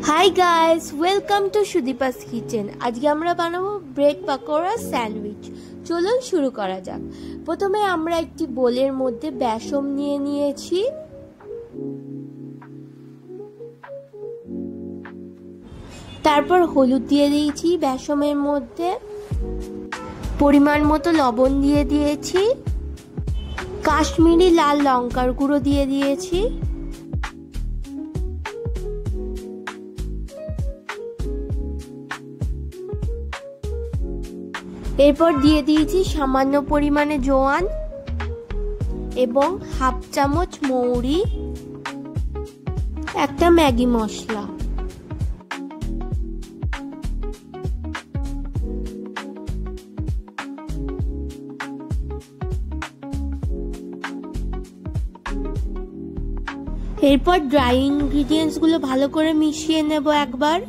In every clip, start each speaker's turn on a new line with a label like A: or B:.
A: Hi guys, welcome to Sudipa's kitchen. আজকে আমরা বানাবো ব্রেড পাকোড়া স্যান্ডউইচ। চলুন শুরু করা যাক। প্রথমে আমরা একটি বোলের মধ্যে বেসন নিয়ে নিয়েছি। তারপর হলুদ দিয়ে দিয়েছি বেসনের মধ্যে, পরিমাণ মতো লবণ দিয়ে দিয়েছি, কাশ্মীরি লাল লঙ্কার গুঁড়ো দিয়ে দিয়েছি, এরপর দিয়ে দিয়েছি সামান্য পরিমাণে জোয়ান এবং হাফ চামচ মৌরি, একটা ম্যাগি মশলা। এরপর ড্রাই ইনগ্রিডিয়েন্টস গুলো ভালো করে মিশিয়ে নেব একবার।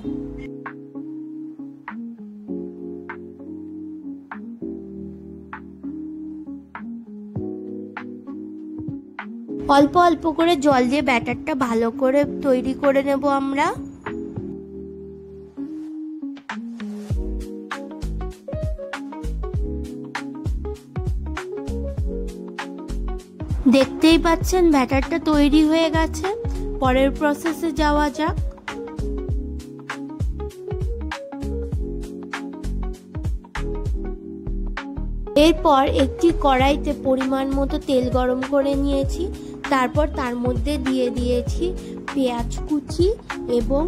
A: অল্প অল্প করে জল দিয়ে ব্যাটারটা ভালো করে তৈরি করে নেব আমরা। দেখতেই পাচ্ছেন ব্যাটারটা তৈরি হয়ে গেছে। পরের প্রসেসে যাওয়া যাক। এরপর একটি কড়াইতে পরিমাণ মতো তেল গরম করে নিয়েছি। তারপর তার মধ্যে দিয়ে দিয়েছি পেঁয়াজ কুচি এবং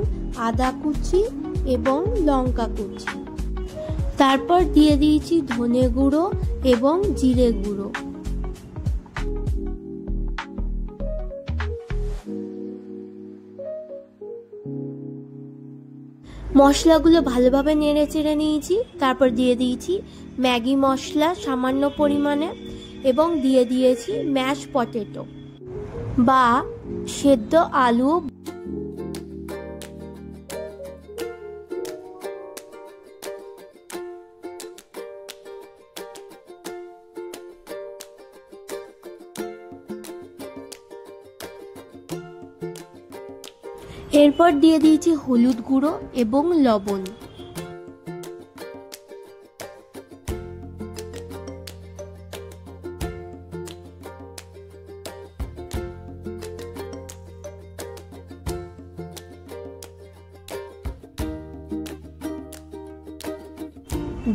A: আদা কুচি এবং লঙ্কা কুচি। তারপর দিয়ে দিয়েছি ধনে গুঁড়ো এবং জিরে গুঁড়ো। মশলাগুলো ভালোভাবে নেড়ে চেড়ে নিয়েছি। তারপর দিয়ে দিয়েছি ম্যাগি মশলা সামান্য পরিমাণে এবং দিয়ে দিয়েছি ম্যাশ পটেটো বা সেদ্ধ আলু। এরপর দিয়ে দিয়েছি হলুদ গুঁড়ো এবং লবণ।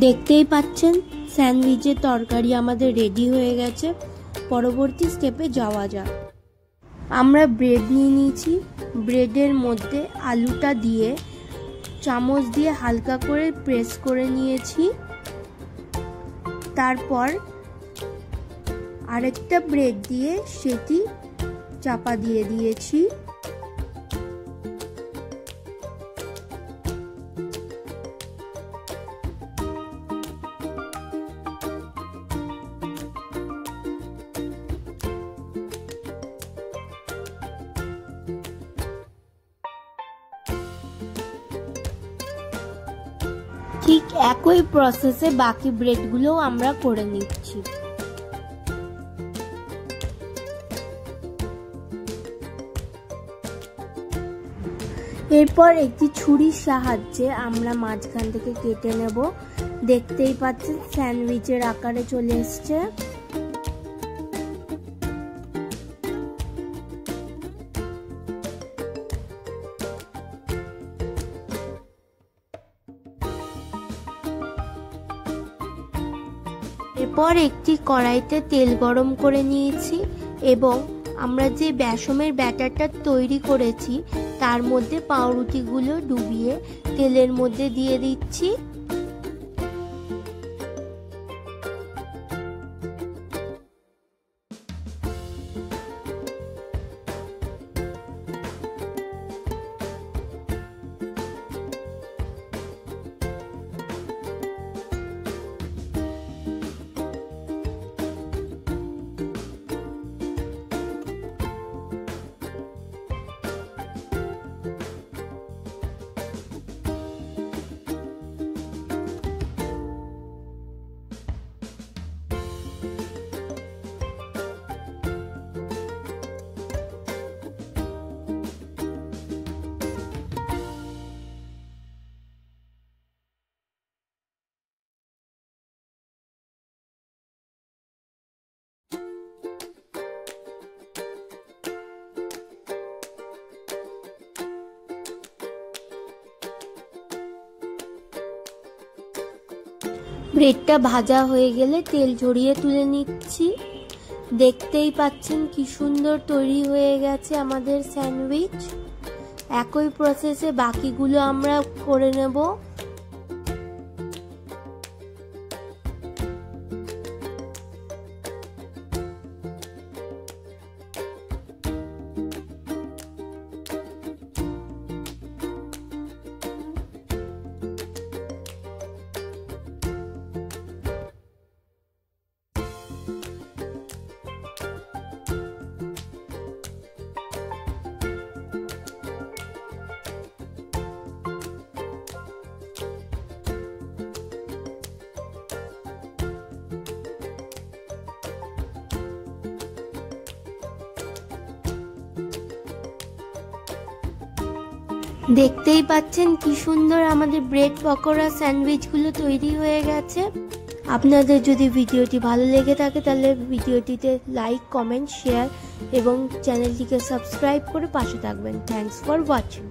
A: দেখতেই পাচ্ছেন স্যান্ডউইচের তরকারি আমাদের রেডি হয়ে গেছে। পরবর্তী স্টেপে যাওয়া যাক। আমরা ব্রেড নিয়ে নিয়েছি। ব্রেডের মধ্যে আলুটা দিয়ে চামচ দিয়ে হালকা করে প্রেস করে নিয়েছি। তারপর আরেকটা ব্রেড দিয়ে সেটি চাপা দিয়ে দিয়েছি। ঠিক একই প্রসেসে বাকি ব্রেডগুলো আমরা করে নিচ্ছি। এরপর একটি ছুরির সাহায্যে আমরা মাঝখান থেকে কেটে নেব। দেখতেই পাচ্ছেন স্যান্ডউইচের আকারে চলে এসছে। এরপর একটি কড়াইতে তেল গরম করে নিয়েছি এবং আমরা যে বেসনের ব্যাটারটা তৈরি করেছি তার মধ্যে পাউরুটিগুলো ডুবিয়ে তেলের মধ্যে দিয়ে দিচ্ছি। ব্রেডটা ভাজা হয়ে গেলে তেল ঝরিয়ে তুলে নিচ্ছি। দেখতেই পাচ্ছেন কি সুন্দর তৈরি হয়ে গেছে আমাদের স্যান্ডউইচ। একই প্রসেসে বাকিগুলো আমরা করে নেব। দেখতেই পাচ্ছেন কি সুন্দর আমাদের ব্রেড পকোড়া স্যান্ডউইচগুলো তৈরি হয়ে গেছে। আপনাদের যদি ভিডিওটি ভালো লেগে থাকে তাহলে ভিডিওটিতে লাইক, কমেন্ট, শেয়ার এবং চ্যানেলটিকে সাবস্ক্রাইব করে পাশে থাকবেন। Thanks for watching.